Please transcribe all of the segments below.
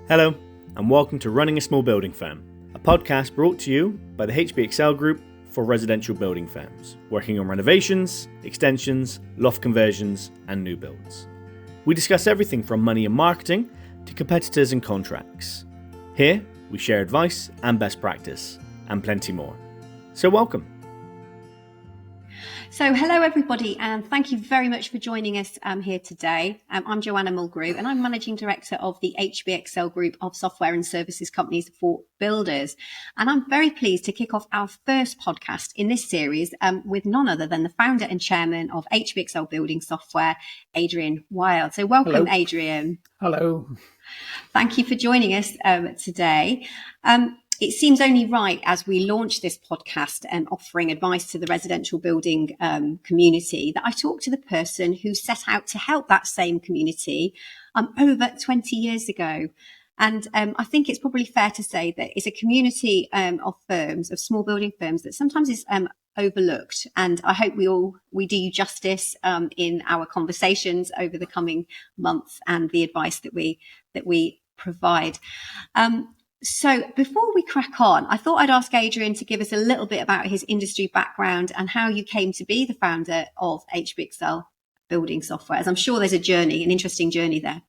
Hello, and welcome to Running a Small Building Firm, a podcast brought to you by the HBXL Group for residential building firms, working on renovations, extensions, loft conversions, and new builds. We discuss everything from money and marketing to competitors and contracts. Here, we share advice and best practice, and plenty more. So welcome. So hello everybody, and thank you very much for joining us here today. I'm Joanna Mulgrew, and I'm Managing Director of the HBXL Group of software and services companies for builders. And I'm very pleased to kick off our first podcast in this series with none other than the founder and chairman of HBXL Building Software, Adrian Wild. So welcome, Hello. Adrian. Hello. Thank you for joining us today. It seems only right as we launch this podcast and offering advice to the residential building community that I talk to the person who set out to help that same community over 20 years ago. And I think it's probably fair to say that it's a community of firms, of small building firms, that sometimes is overlooked. And I hope we do you justice in our conversations over the coming months and the advice that we provide. So before we crack on, I thought I'd ask Adrian to give us a little bit about his industry background and how you came to be the founder of HBXL Building Software, as I'm sure there's an interesting journey there.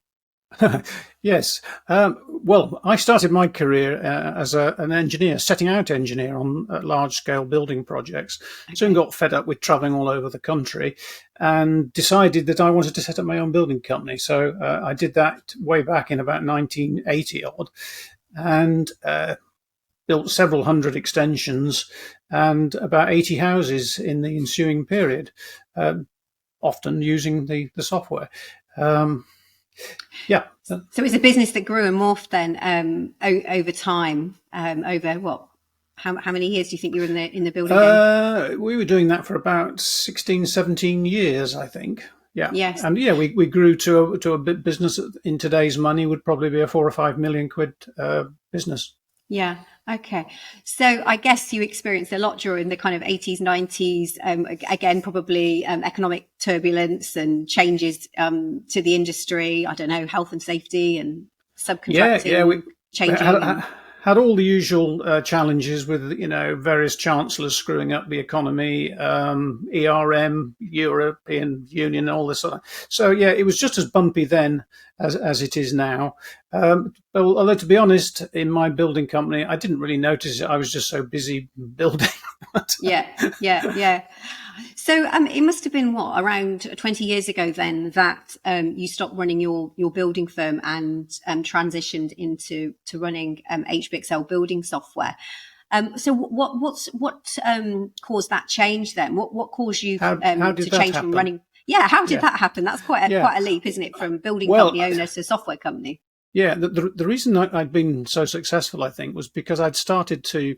Yes. Well, I started my career as an engineer, setting out engineer on large-scale building projects. Okay. Soon got fed up with traveling all over the country and decided that I wanted to set up my own building company. So I did that way back in about 1980 odd. And built several hundred extensions and about 80 houses in the ensuing period, often using the software. Yeah. So it's a business that grew and morphed then over time. Over what? How many years do you think you were in the building game? We were doing that for about 16, 17 years, I think. Yeah. Yes. And yeah, we grew to a big business in today's money would probably be a 4 or 5 million quid business. Yeah. Okay. So I guess you experienced a lot during the kind of 80s, 90s, again, probably economic turbulence and changes to the industry. I don't know, health and safety and subcontracting. Yeah, we changing. Had all the usual challenges with, various chancellors screwing up the economy, ERM, European Union, all this sort of. So, yeah, it was just as bumpy then as it is now. But although, to be honest, in my building company, I didn't really notice it. I was just so busy building. Yeah. So it must have been around 20 years ago then that you stopped running your building firm and transitioned into running HBXL Building Software. So what caused that change then? What caused you to change from running? Yeah, how did that happen? That's quite a leap, isn't it, from building company owner to software company? Yeah, the reason I'd been so successful, I think, was because I'd started to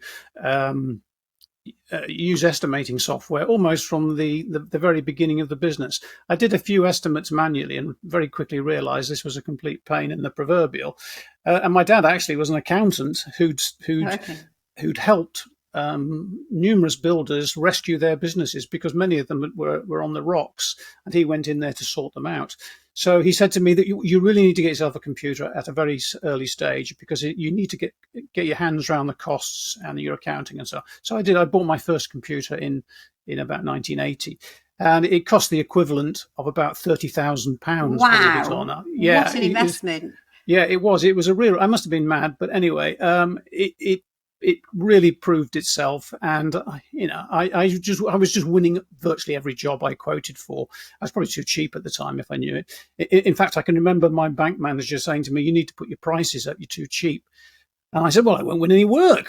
use estimating software almost from the very beginning of the business. I did a few estimates manually and very quickly realized this was a complete pain in the proverbial. And my dad actually was an accountant who'd helped numerous builders rescue their businesses because many of them were on the rocks, and he went in there to sort them out. So he said to me that you really need to get yourself a computer at a very early stage because you need to get your hands around the costs and your accounting and so on. So I did. I bought my first computer in about 1980, and it cost the equivalent of about £30,000. Wow! Yeah, what an investment! It was. It was a real. I must have been mad, but anyway, it really proved itself, and I was just winning virtually every job I quoted for. I was probably too cheap at the time if I knew it. In fact, I can remember my bank manager saying to me, "You need to put your prices up. You're too cheap." And I said, "Well, I won't win any work."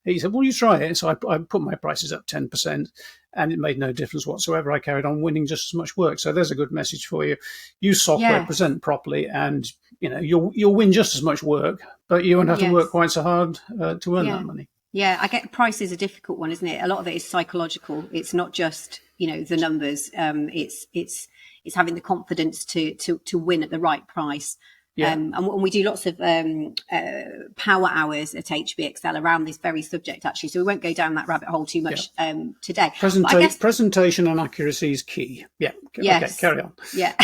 He said, "Well, you try it." So I put my prices up 10%, and it made no difference whatsoever. I carried on winning just as much work. So there's a good message for you: use software, present properly, and you'll win just as much work, but you won't have to work quite so hard to earn that money. Yeah, I get price is a difficult one, isn't it? A lot of it is psychological. It's not just the numbers. It's having the confidence to win at the right price. Yeah. And we do lots of power hours at HBXL around this very subject, actually. So we won't go down that rabbit hole too much today. Presentation and accuracy is key. Yeah. Yes. Okay, carry on. Yeah.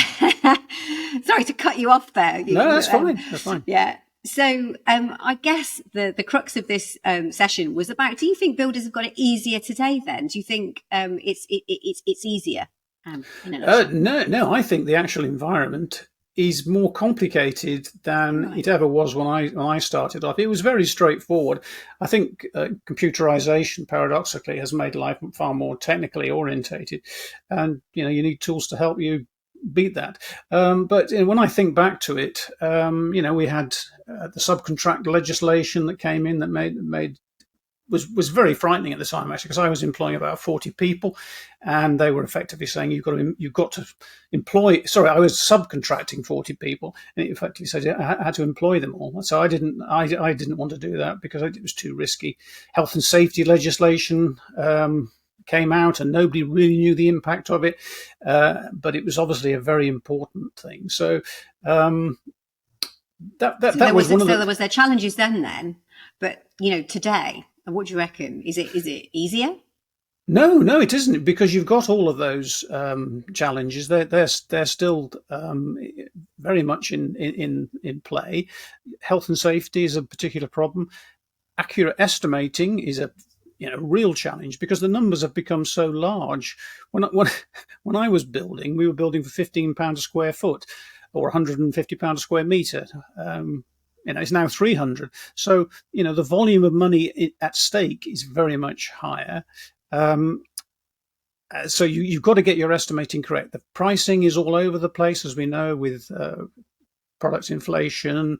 Sorry to cut you off there. No, that's fine. That's fine. Yeah. So I guess the crux of this session was about, do you think builders have got it easier today then? Do you think it's easier? In a nutshell? No, I think the actual environment is more complicated than it ever was when I started off. It was very straightforward. I think computerization, paradoxically, has made life far more technically orientated, and you need tools to help you beat that. But when I think back to it, we had the subcontract legislation that came in that made was very frightening at the time, actually, because I was employing about 40 people, and they were effectively saying you've got to employ. Sorry, I was subcontracting 40 people, and it effectively said I had to employ them all. So I didn't want to do that because it was too risky. Health and safety legislation came out, and nobody really knew the impact of it, but it was obviously a very important thing. So there was their challenges then, but today. What do you reckon? Is it easier? No, it isn't, because you've got all of those challenges. They're still very much in play. Health and safety is a particular problem. Accurate estimating is a real challenge because the numbers have become so large. When I was building, we were building for £15 a square foot or £150 a square metre. It's now 300. So, the volume of money at stake is very much higher. So you've got to get your estimating correct. The pricing is all over the place, as we know, with product inflation,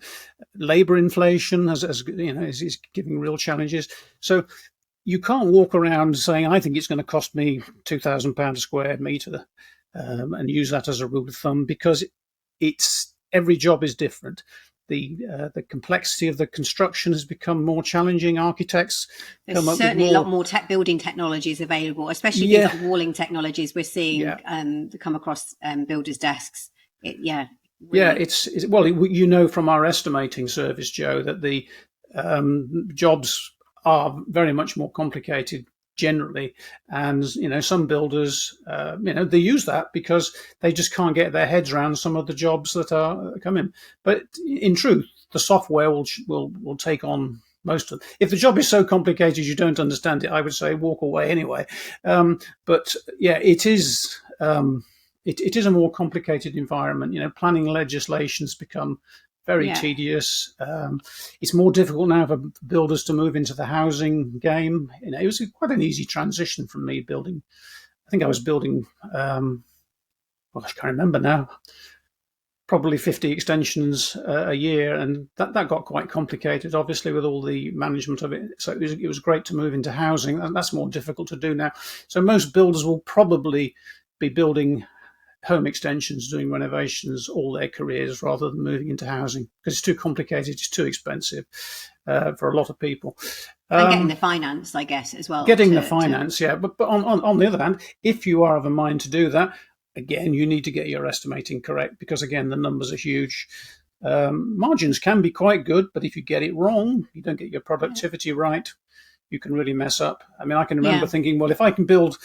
labour inflation, is giving real challenges. So you can't walk around saying, I think it's going to cost me £2,000 a square metre and use that as a rule of thumb, because every job is different. The complexity of the construction has become more challenging. Architects There's certainly a lot more building technologies available, especially things like walling technologies we're seeing come across builders' desks. It's from our estimating service, Joe, that the jobs are very much more complicated generally, and some builders they use that because they just can't get their heads around some of the jobs that are coming. But in truth, the software will take on most of it. If the job is so complicated you don't understand it, I would say walk away anyway. But it is a more complicated environment. Planning legislation's become very tedious. It's more difficult now for builders to move into the housing game. It was quite an easy transition from me building. I think I was building, I can't remember now, probably 50 extensions a year, and that got quite complicated, obviously, with all the management of it. So it was great to move into housing, and that's more difficult to do now. So most builders will probably be building home extensions, doing renovations all their careers, rather than moving into housing, because it's too complicated, it's too expensive for a lot of people. And getting the finance, I guess, as well. But on the other hand, if you are of a mind to do that, again, you need to get your estimating correct, because again, the numbers are huge. Margins can be quite good, but if you get it wrong, you don't get your productivity right, you can really mess up. I mean, I can remember thinking, well, if I can build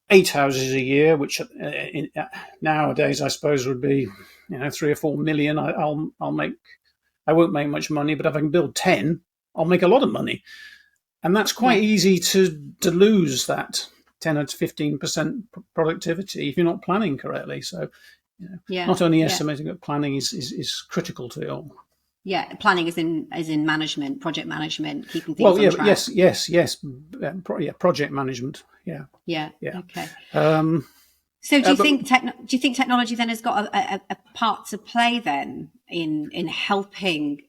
8 houses a year, which nowadays I suppose would be 3 or 4 million, I won't make much money. But if I can build 10, I'll make a lot of money, and that's quite easy to lose that 10 or 15% productivity if you're not planning correctly. So not only estimating, but planning is critical to it all. Yeah, planning as in management, project management, keeping things on track. Yes. Project management. Yeah. Okay. So do you think technology then has got a part to play then in helping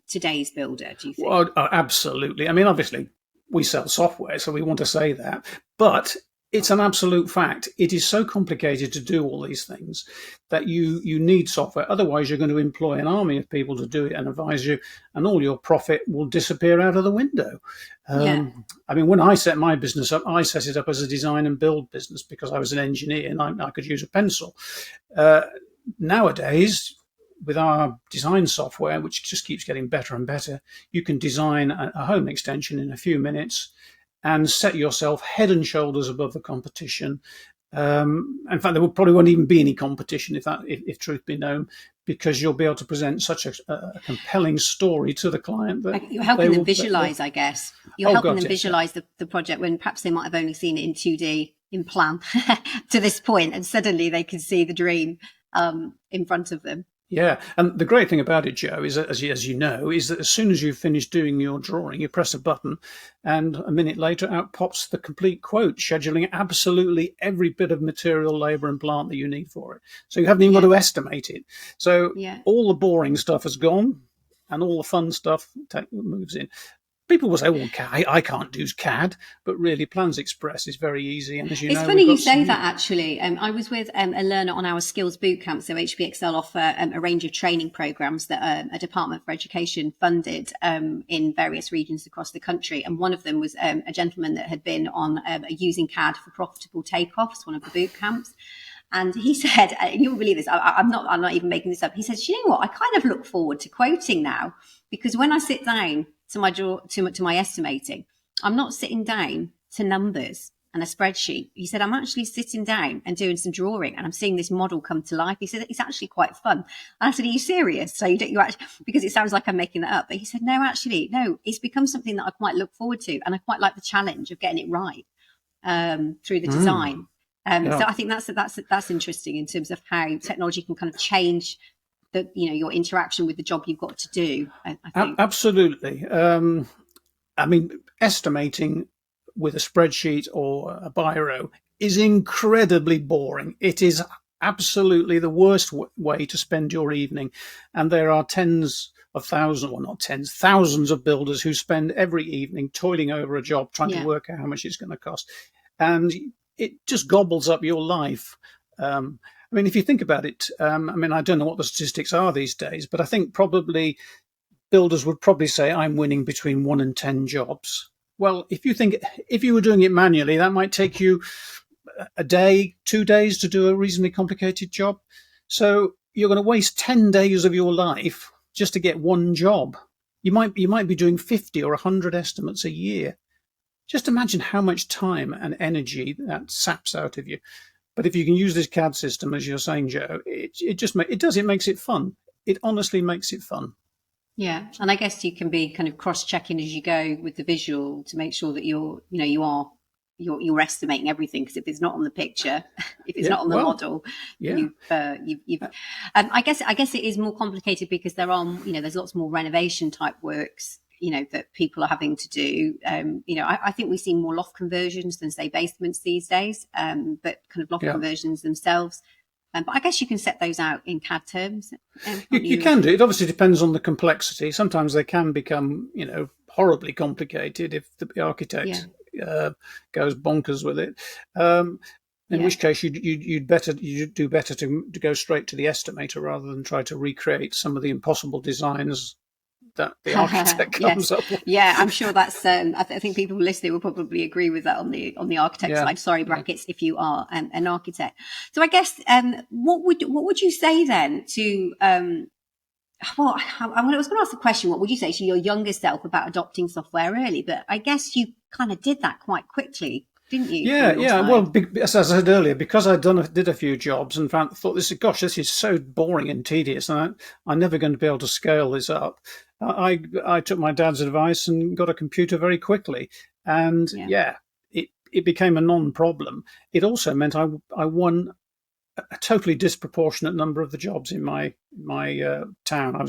today's builder? Do you think? Well, absolutely. I mean, obviously, we sell software, so we want to say that, but it's an absolute fact. It is so complicated to do all these things that you need software. Otherwise, you're going to employ an army of people to do it and advise you, and all your profit will disappear out of the window. I mean, when I set my business up, I set it up as a design and build business because I was an engineer and I could use a pencil. Nowadays, with our design software, which just keeps getting better and better, you can design a home extension in a few minutes and set yourself head and shoulders above the competition. In fact, there probably won't even be any competition if truth be known, because you'll be able to present such a compelling story to the client that you're helping them visualize, I guess. You're helping them visualize the project when perhaps they might have only seen it in 2D in plan to this point, and suddenly they can see the dream in front of them. Yeah, and the great thing about it, Joe, is that, as you know, is that as soon as you've finished doing your drawing, you press a button, and a minute later out pops the complete quote, scheduling absolutely every bit of material, labour and plant that you need for it. So you haven't even got to estimate it. So all the boring stuff has gone, and all the fun stuff moves in. People will say, well, I can't do CAD, but really Plans Express is very easy. And as you know, it's funny you say that, actually. I was with a learner on our skills bootcamp. So HBXL offer a range of training programs that a Department for Education funded in various regions across the country. And one of them was a gentleman that had been on using CAD for profitable takeoffs, one of the boot camps. And he said, and you won't believe this, I'm not even making this up. He says, you know what, I kind of look forward to quoting now, because when I sit down to my estimating, I'm not sitting down to numbers and a spreadsheet. He said, I'm actually sitting down and doing some drawing, and I'm seeing this model come to life. He said, it's actually quite fun. And I said, are you serious? So you actually, because it sounds like I'm making that up. But he said, no, it's become something that I quite look forward to. And I quite like the challenge of getting it right through the design. So I think that's interesting in terms of how technology can kind of change your interaction with the job you've got to do. I think. Absolutely. I mean, estimating with a spreadsheet or a biro is incredibly boring. It is absolutely the worst way to spend your evening. And there are thousands of builders who spend every evening toiling over a job, trying to work out how much it's going to cost. And it just gobbles up your life. I mean, if you think about it, I don't know what the statistics are these days, but I think probably builders would probably say I'm winning between 1 and 10 jobs. Well, if you were doing it manually, that might take you a day, 2 days to do a reasonably complicated job. So you're going to waste 10 days of your life just to get one job. You might be doing 50 or 100 estimates a year. Just imagine how much time and energy that saps out of you. But if you can use this CAD system, as you're saying, Joe, it makes it fun. It honestly makes it fun. Yeah, and I guess you can be kind of cross-checking as you go with the visual to make sure that you're estimating everything, because if it's not on the picture, if it's not on the model, I guess it is more complicated because there's lots more renovation type works that people are having to do. I think we see more loft conversions than, say, basements these days, but kind of loft conversions themselves. But I guess you can set those out in CAD terms. You can do. It obviously depends on the complexity. Sometimes they can become, horribly complicated if the architect goes bonkers with it. In which case you'd do better to go straight to the estimator rather than try to recreate some of the impossible designs that the architect comes up with. Yeah, I'm sure that's. I think people listening will probably agree with that on the architect side. Sorry, brackets, if you are an architect. So I guess what would you say then to? I was going to ask the question. What would you say to your younger self about adopting software early? But I guess you kind of did that quite quickly, didn't you? Yeah. Well, as I said earlier, because I did a few jobs and thought this is so boring and tedious, and I'm never going to be able to scale this up. I took my dad's advice and got a computer very quickly, and it became a non-problem. It also meant I won a totally disproportionate number of the jobs in my town. I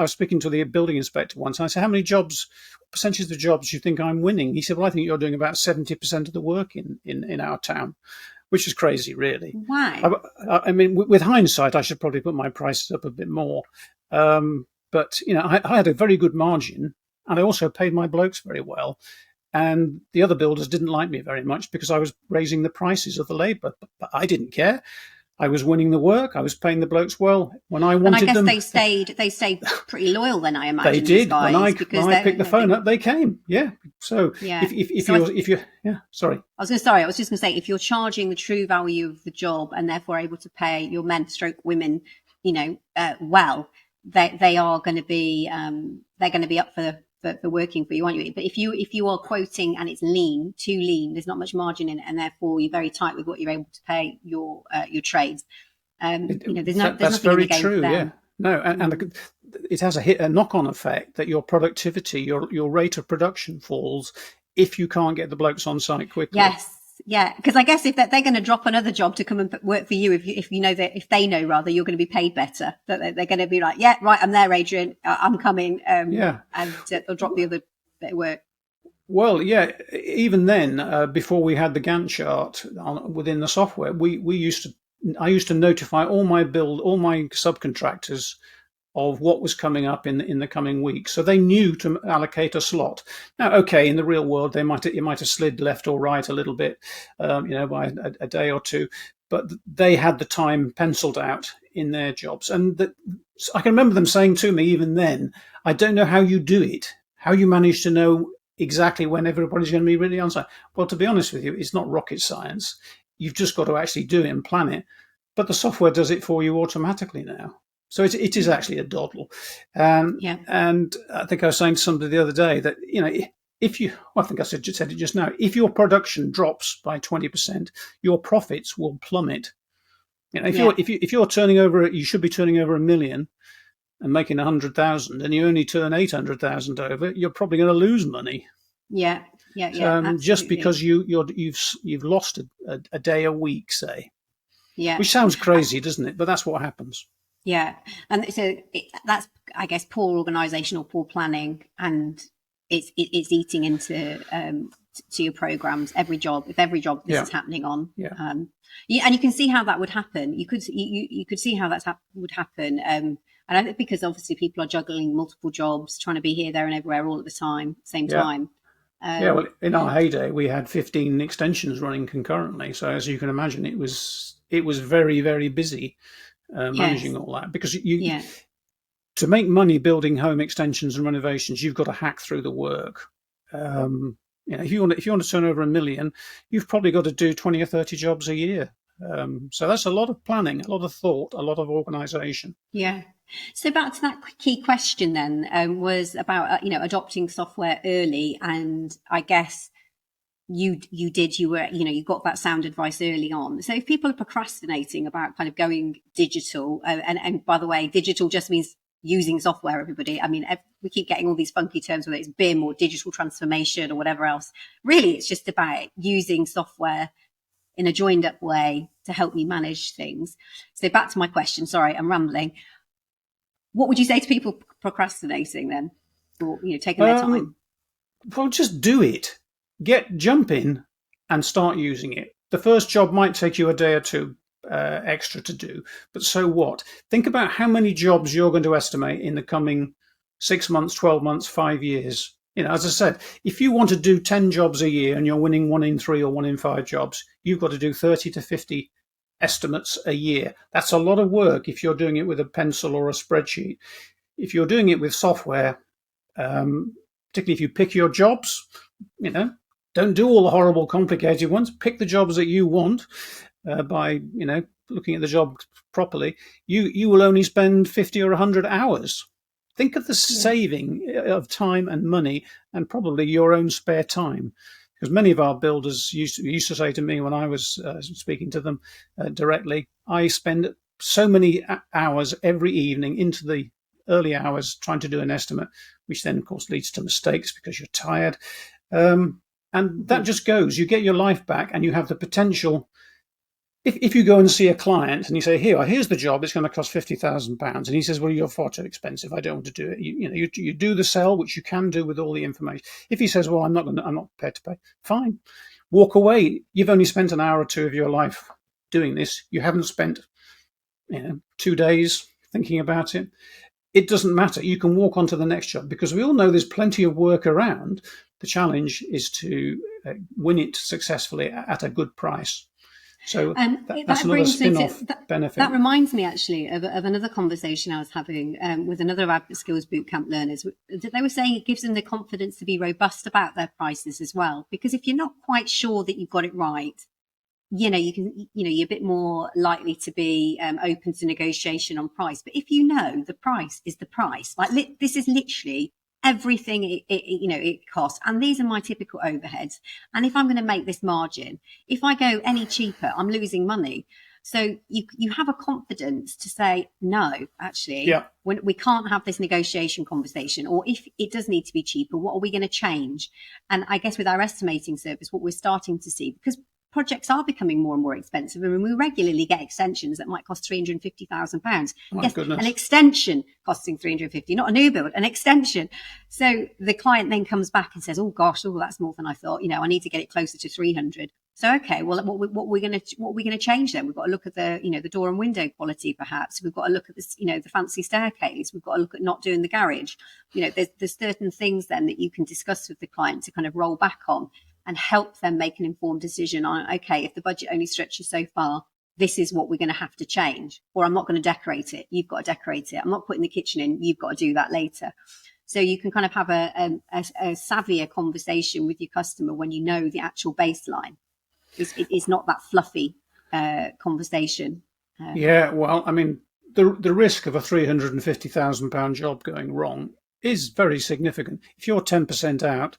was speaking to the building inspector once, and I said, "How many percentage of the jobs do you think I'm winning?" He said, "Well, I think you're doing about 70% of the work in our town," which is crazy, really. Why? I mean, with hindsight, I should probably put my prices up a bit more. But, I had a very good margin, and I also paid my blokes very well. And the other builders didn't like me very much because I was raising the prices of the labour. But I didn't care. I was winning the work. I was paying the blokes well when I wanted them. And I guess they stayed pretty loyal then, I imagine. They did. When I picked the phone up, they came. Yeah. So sorry. I was just going to say, if you're charging the true value of the job and therefore able to pay your men/women, well, they are going to be they're going to be up for for working for you, aren't you? But if you are quoting and it's lean, too lean, there's not much margin in it, and therefore you're very tight with what you're able to pay your trades. There's That's nothing very in the game true. for them. Yeah, no, and it has a knock-on effect that your productivity, your rate of production falls if you can't get the blokes on site quickly. Yes. Yeah, because I guess if they're going to drop another job to come and work for you, if you know that, if they know rather you're going to be paid better, that they're going to be like, yeah, right, I'm there, Adrian, I'm coming, and they'll drop the other bit of work. Well, yeah, even then, before we had the Gantt chart within the software, I used to notify all my subcontractors of what was coming up in the coming weeks, so they knew to allocate a slot. Now, okay, in the real world, it might have slid left or right a little bit, by a day or two, but they had the time penciled out in their jobs, and I can remember them saying to me even then, "I don't know how you do it, how you manage to know exactly when everybody's going to be really on site." Well, to be honest with you, it's not rocket science. You've just got to actually do it and plan it, but the software does it for you automatically now. So it is actually a doddle. And I think I was saying to somebody the other day that, I think I said it just now, if your production drops by 20%, your profits will plummet. If you're turning over, you should be turning over $1 million and making 100,000, and you only turn 800,000 over, you're probably going to lose money. Yeah. Just because you've lost a day a week, say. Yeah. Which sounds crazy, doesn't it? But that's what happens. Yeah, and so that's, I guess, poor organisation or poor planning, and it's eating into to your programs. If every job this is happening on, and you can see how that would happen. You could see how would happen, and I think because obviously people are juggling multiple jobs, trying to be here, there, and everywhere all at the same time. Well, in our heyday, we had 15 extensions running concurrently, so as you can imagine, it was very, very busy. Managing all that, because to make money building home extensions and renovations, you've got to hack through the work. If you want to turn over $1 million, you've probably got to do 20 or 30 jobs a year. So that's a lot of planning, a lot of thought, a lot of organisation. Yeah. So back to that key question then, was about adopting software early, and I guess you got that sound advice early on. So if people are procrastinating about kind of going digital, and by the way, digital just means using software, everybody. I mean, we keep getting all these funky terms, whether it's BIM or digital transformation or whatever else. Really, it's just about using software in a joined up way to help me manage things. So back to my question, sorry, I'm rambling. What would you say to people procrastinating then, or taking their time? Well, just do it. Jump in and start using it. The first job might take you a day or two extra to do, but so what? Think about how many jobs you're going to estimate in the coming 6 months, 12 months, 5 years. As I said, if you want to do 10 jobs a year and you're winning 1 in 3 or 1 in 5 jobs, you've got to do 30 to 50 estimates a year. That's a lot of work if you're doing it with a pencil or a spreadsheet. If you're doing it with software, particularly if you pick your jobs, don't do all the horrible, complicated ones. Pick the jobs that you want by, looking at the job properly. You will only spend 50 or 100 hours. Think of the saving of time and money, and probably your own spare time. Because many of our builders used to say to me when I was speaking to them directly, I spend so many hours every evening into the early hours trying to do an estimate, which then, of course, leads to mistakes because you're tired. And that just goes. You get your life back, and you have the potential. If you go and see a client and you say, here's the job, it's going to cost £50,000, and he says, well, you're far too expensive, I don't want to do it. You do the sell, which you can do with all the information. If he says, well, I'm not prepared to pay, fine, walk away. You've only spent an hour or two of your life doing this. You haven't spent 2 days thinking about it. It doesn't matter. You can walk on to the next job, because we all know there's plenty of work around. The challenge is to win it successfully at a good price. So that's another spin-off benefit. That reminds me actually of another conversation I was having with another of our skills bootcamp learners. They were saying it gives them the confidence to be robust about their prices as well. Because if you're not quite sure that you've got it right, you're a bit more likely to be open to negotiation on price. But if you know the price is the price, like this is literally everything it costs, and these are my typical overheads. And if I'm going to make this margin, if I go any cheaper, I'm losing money. So you have a confidence to say, no, actually, when we can't have this negotiation conversation, or if it does need to be cheaper, what are we going to change? And I guess with our estimating service, what we're starting to see, because projects are becoming more and more expensive. I mean, we regularly get extensions that might cost £350,000. Yes, goodness. An extension costing 350, not a new build, an extension. So the client then comes back and says, oh gosh, that's more than I thought. I need to get it closer to 300. So, okay, well, what are we going to change then? We've got to look at the door and window quality, perhaps. We've got to look at this, the fancy staircase. We've got to look at not doing the garage. There's certain things then that you can discuss with the client to kind of roll back on and help them make an informed decision on, okay, if the budget only stretches so far, this is what we're going to have to change. Or I'm not going to decorate it. You've got to decorate it. I'm not putting the kitchen in. You've got to do that later. So you can kind of have a savvier conversation with your customer when you know the actual baseline. It's not that fluffy conversation. Well, I mean, the risk of a £350,000 job going wrong is very significant. If you're 10% out,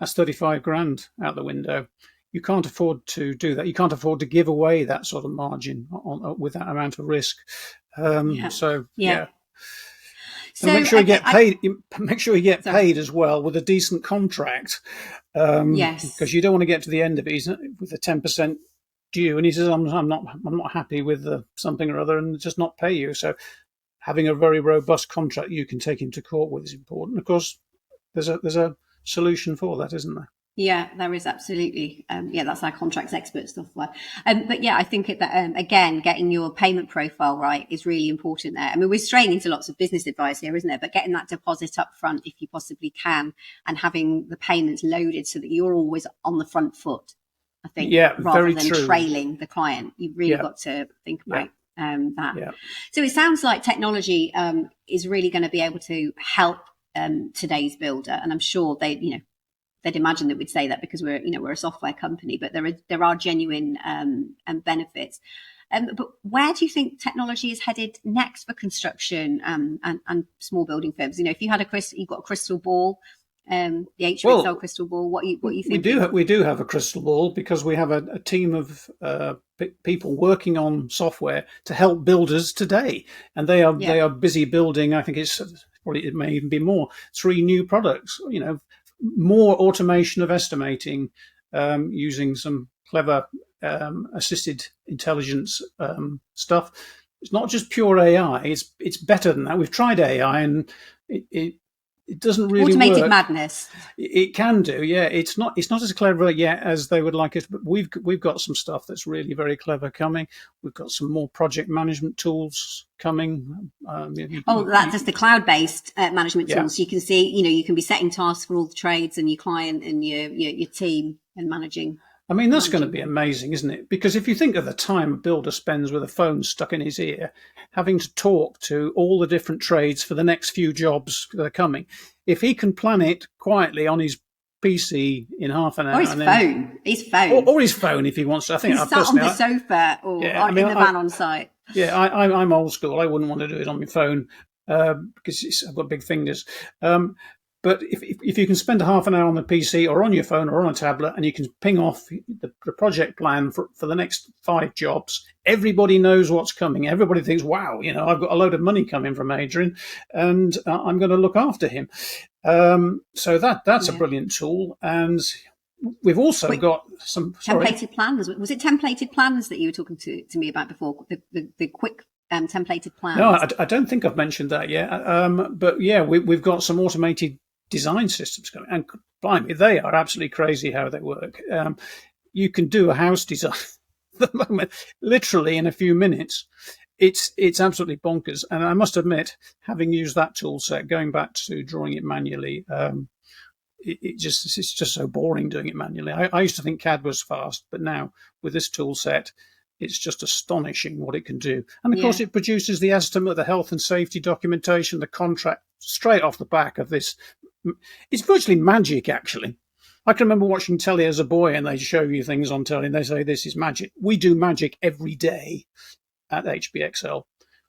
that's 35 grand out the window. You can't afford to do that. You can't afford to give away that sort of margin with that amount of risk. So make sure you get paid. Make sure you get paid as well with a decent contract. Because you don't want to get to the end of it with a 10% due, and he says, "I'm not happy with something or other," and just not pay you. So having a very robust contract you can take him to court with is important. Of course, there's a solution for that, isn't there? Yeah, there is absolutely. That's our contracts expert software. But I think that, again, getting your payment profile right is really important there. I mean, we're straying into lots of business advice here, isn't there? But getting that deposit up front, if you possibly can, and having the payments loaded so that you're always on the front foot, I think, rather than trailing the client. You've really got to think about that. Yeah. So it sounds like technology is really going to be able to help today's builder. And I'm sure they'd imagine that we'd say that because we're a software company, but there are genuine benefits. But where do you think technology is headed next for construction and small building firms? If you had you've got a crystal ball, the HBXL crystal ball. What you think? We do have a crystal ball because we have a team of people working on software to help builders today, and they are busy building. I think it may even be more 3 new products. More automation of estimating using some clever assisted intelligence stuff. It's not just pure AI. It's better than that. We've tried AI and it doesn't really automated work. Madness. It can do, yeah. It's not as clever yet as they would like it, but we've got some stuff that's really very clever coming. We've got some more project management tools coming. That's just the cloud-based management tools. You can see, you can be setting tasks for all the trades and your client and your team and managing. I mean, that's going to be amazing, isn't it? Because if you think of the time a builder spends with a phone stuck in his ear, having to talk to all the different trades for the next few jobs that are coming, if he can plan it quietly on his PC in half an hour. Or his phone. Or his phone if he wants to. I think he's sat on the sofa or in the van on site. Yeah, I'm old school. I wouldn't want to do it on my phone because I've got big fingers. But if you can spend a half an hour on the PC or on your phone or on a tablet and you can ping off the project plan for the next 5 jobs, everybody knows what's coming. Everybody thinks, wow, I've got a load of money coming from Adrian and I'm going to look after him. So that's a brilliant tool. And we've also got some templated plans. Was it templated plans that you were talking to me about before? The quick templated plans? No, I don't think I've mentioned that yet. But yeah, we've got some automated design systems coming, and blimey, they are absolutely crazy how they work. You can do a house design at the moment literally in a few minutes. It's absolutely bonkers, and I must admit, having used that tool set, going back to drawing it manually, it's just so boring doing it manually. I used to think CAD was fast, but now with this tool set, it's just astonishing what it can do. And of course, it produces the estimate, the health and safety documentation, the contract straight off the back of this. It's virtually magic, actually. I can remember watching telly as a boy and they show you things on telly and they say this is magic. We do magic every day at HBXL.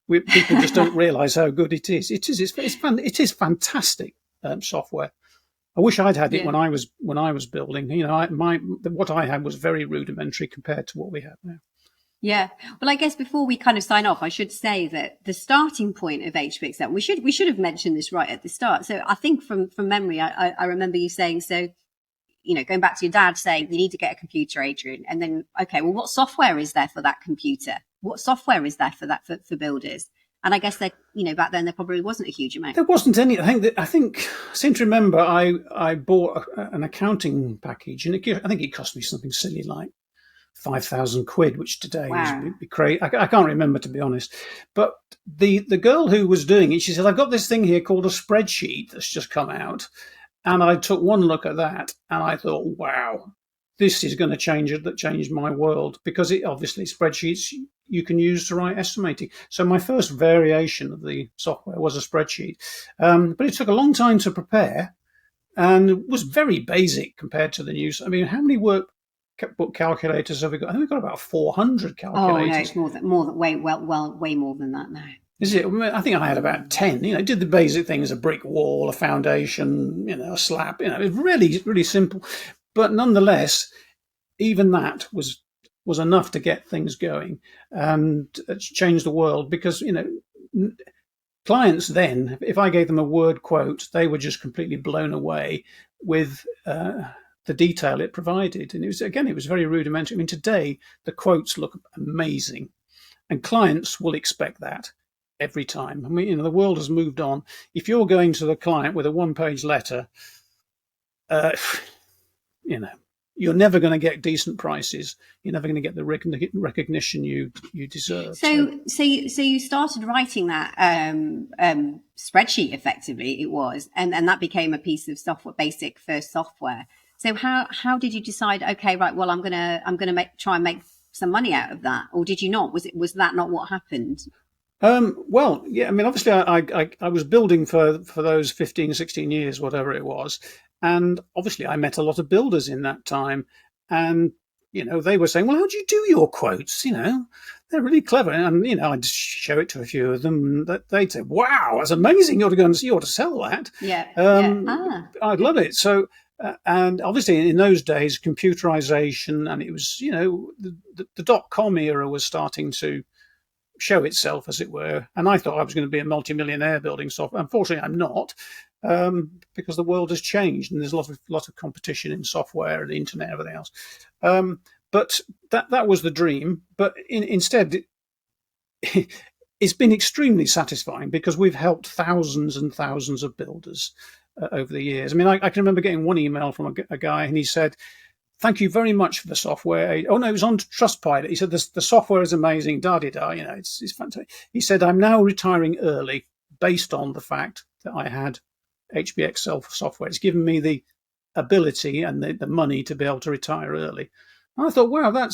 People just don't realise how good it is. It is fantastic. software. I wish I'd had it Yeah. when I was building. What I had was very rudimentary compared to what we have now. Yeah. Well, I guess before we kind of sign off, I should say that the starting point of HBXL, we should have mentioned this right at the start. So I think from memory, I remember you saying, so, going back to your dad saying you need to get a computer, Adrian, and then, okay, well, what software is there for that computer? What software is there for that for builders? And I guess that, back then there probably wasn't a huge amount. There wasn't any. I seem to remember I bought an accounting package, and I think it cost me something silly like £5,000, which today would be crazy. I can't remember, to be honest. But the girl who was doing it, she said, I've got this thing here called a spreadsheet that's just come out. And I took one look at that and I thought, wow, this is going to change my world, because it obviously spreadsheets you can use to write estimating. So my first variation of the software was a spreadsheet. But it took a long time to prepare and was very basic compared to the news. I mean, how many workbook calculators have we got? I think we've got about 400 calculators. Oh no, it's more than way more than that now. Is it? I think I had about 10. Did the basic things: a brick wall, a foundation, a slab. It was really, really simple. But nonetheless, even that was enough to get things going and change the world. Because clients then, if I gave them a word quote, they were just completely blown away with the detail it provided. And it was very rudimentary. I mean, today the quotes look amazing, and clients will expect that every time. I mean, the world has moved on. If you're going to the client with a one-page letter, you're never going to get decent prices. You're never going to get the recognition you deserve. So you started writing that spreadsheet, effectively it was, and that became a piece of software, basic first software. So how did you decide? Okay, right. Well, I'm gonna try and make some money out of that, or did you not? Was that not what happened? Well, yeah. I mean, obviously, I was building for those 15, 16 years, whatever it was. And obviously, I met a lot of builders in that time. And, they were saying, well, how do you do your quotes? They're really clever. And, I'd show it to a few of them. And they'd say, wow, that's amazing. You ought to sell that. Yeah. I'd love it. So, and obviously, in those days, computerization, and it was, the dot-com era was starting to show itself, as it were. And I thought I was going to be a multimillionaire building software. Unfortunately, I'm not, because the world has changed and there's a lot of competition in software and the internet and everything else. But that was the dream. But instead, it's been extremely satisfying, because we've helped thousands and thousands of builders over the years. I mean, I can remember getting one email from a guy, and he said, thank you very much for the software. Oh, no, it was on Trustpilot. He said, the software is amazing, da-di-da, it's fantastic. He said, I'm now retiring early based on the fact that I had HBXL software. It's given me the ability and the money to be able to retire early. And I thought, wow, that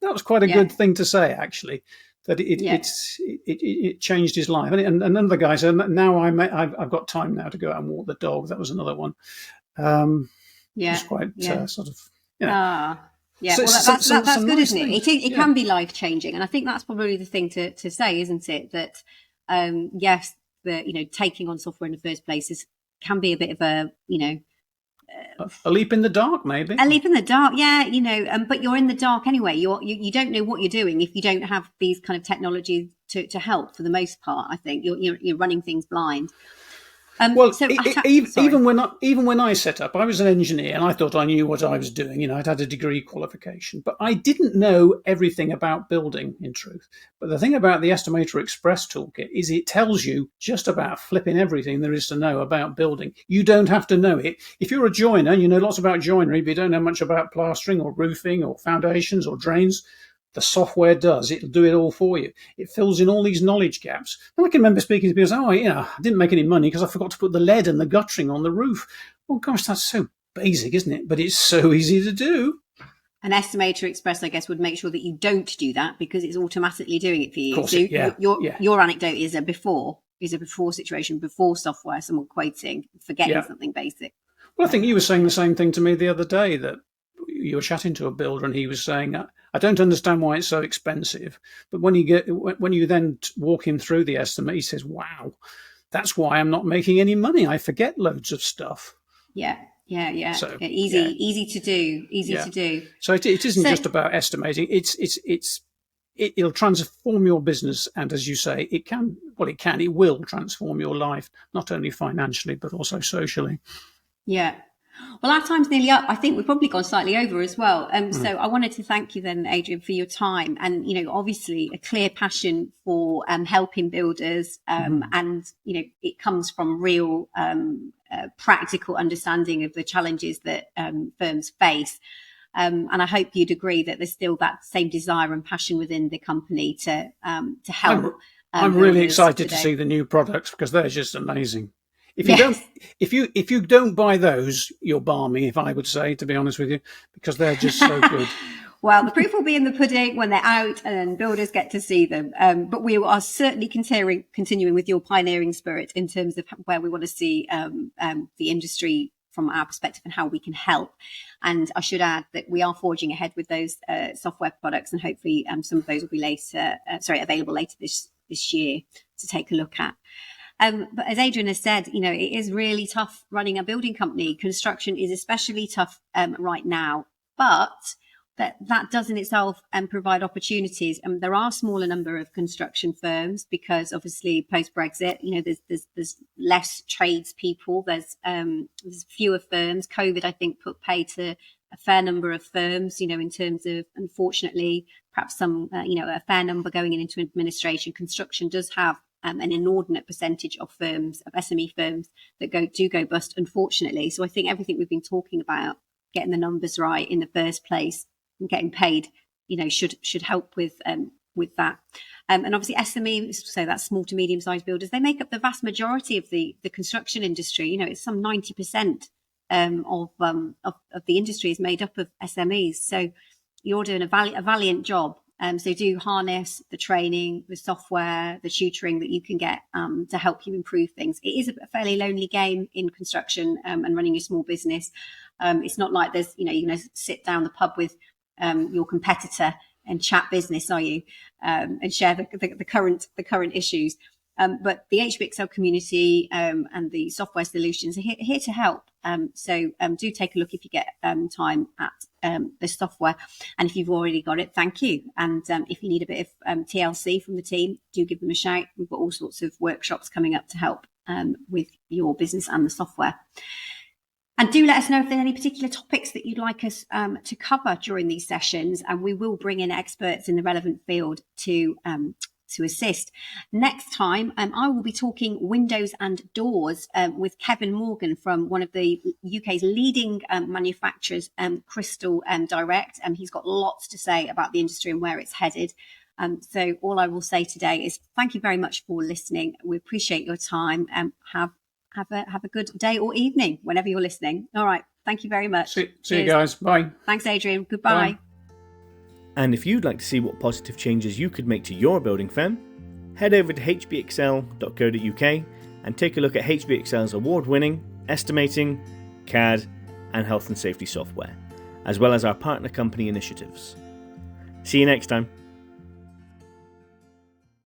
was quite a good thing to say, actually, that it changed his life. And another guy said, now I've got time now to go out and walk the dog. That was another one. It was quite sort of... Yeah, well, that's good, isn't it? It can be life changing, and I think that's probably the thing to say, isn't it? That yes, taking on software in the first place can be a bit of a leap in the dark, maybe. A leap in the dark, yeah. But you're in the dark anyway. You don't know what you're doing if you don't have these kind of technologies to help. For the most part, I think you're running things blind. Even when I set up, I was an engineer and I thought I knew what I was doing. I'd had a degree qualification, but I didn't know everything about building, in truth. But the thing about the Estimator Express toolkit is it tells you just about flipping everything there is to know about building. You don't have to know it. If you're a joiner, you know lots about joinery, but you don't know much about plastering or roofing or foundations or drains. The software does. It'll do it all for you. It fills in all these knowledge gaps. And I can remember speaking to people saying, I didn't make any money because I forgot to put the lead and the guttering on the roof. Well, gosh, that's so basic, isn't it? But it's so easy to do. An Estimator Express, I guess, would make sure that you don't do that, because it's automatically doing it for you. Of course, so your anecdote is a before situation, before software, someone quoting, forgetting something basic. Well, I think you were saying the same thing to me the other day, that you were chatting to a builder and he was saying, I don't understand why it's so expensive. But when you then walk him through the estimate, he says, wow, that's why I'm not making any money. I forget loads of stuff. Yeah. So, easy to do. So it isn't just about estimating. It'll transform your business, and as you say, it will transform your life, not only financially but also socially. Yeah. Well, our time's nearly up. I think we've probably gone slightly over as well. So I wanted to thank you then, Adrian, for your time, and obviously a clear passion for helping builders, and it comes from real practical understanding of the challenges that firms face. And I hope you'd agree that there's still that same desire and passion within the company to help. I'm really excited to see the new products, because they're just amazing. If you don't buy those, you're balmy, if I would say, to be honest with you, because they're just so good. Well, the proof will be in the pudding when they're out and builders get to see them. But we are certainly continuing with your pioneering spirit in terms of where we want to see the industry from our perspective and how we can help. And I should add that we are forging ahead with those software products, and hopefully some of those will be available later this year to take a look at. But as Adrian has said, it is really tough running a building company. Construction is especially tough right now, but that does in itself provide opportunities. There are a smaller number of construction firms because obviously post-Brexit, there's less tradespeople, there's fewer firms. COVID, I think, put pay to a fair number of firms, in terms of, unfortunately, perhaps some, a fair number going into administration. Construction does have an inordinate percentage of firms, of SME firms, that do go bust, unfortunately. So I think everything we've been talking about, getting the numbers right in the first place and getting paid, should help with that. And obviously SME, so that's small to medium sized builders, they make up the vast majority of the construction industry. It's some 90% of the industry is made up of SMEs. So you're doing a valiant job. So do harness the training, the software, the tutoring that you can get to help you improve things. It is a fairly lonely game in construction and running a small business. It's not like there's, you're going to sit down the pub with your competitor and chat business, are you? And share the current issues. But the HBXL community and the software solutions are here to help. So do take a look if you get time at the software. And if you've already got it, thank you. And if you need a bit of TLC from the team, do give them a shout. We've got all sorts of workshops coming up to help with your business and the software. And do let us know if there's any particular topics that you'd like us to cover during these sessions. And we will bring in experts in the relevant field to assist. Next time, I will be talking windows and doors with Kevin Morgan from one of the UK's leading manufacturers, Crystal Direct. He's got lots to say about the industry and where it's headed. So all I will say today is thank you very much for listening. We appreciate your time. Have a good day or evening whenever you're listening. All right. Thank you very much. See you guys. Bye. Thanks, Adrian. Goodbye. Bye. And if you'd like to see what positive changes you could make to your building firm, head over to hbxl.co.uk and take a look at HBXL's award-winning estimating, CAD and health and safety software, as well as our partner company initiatives. See you next time.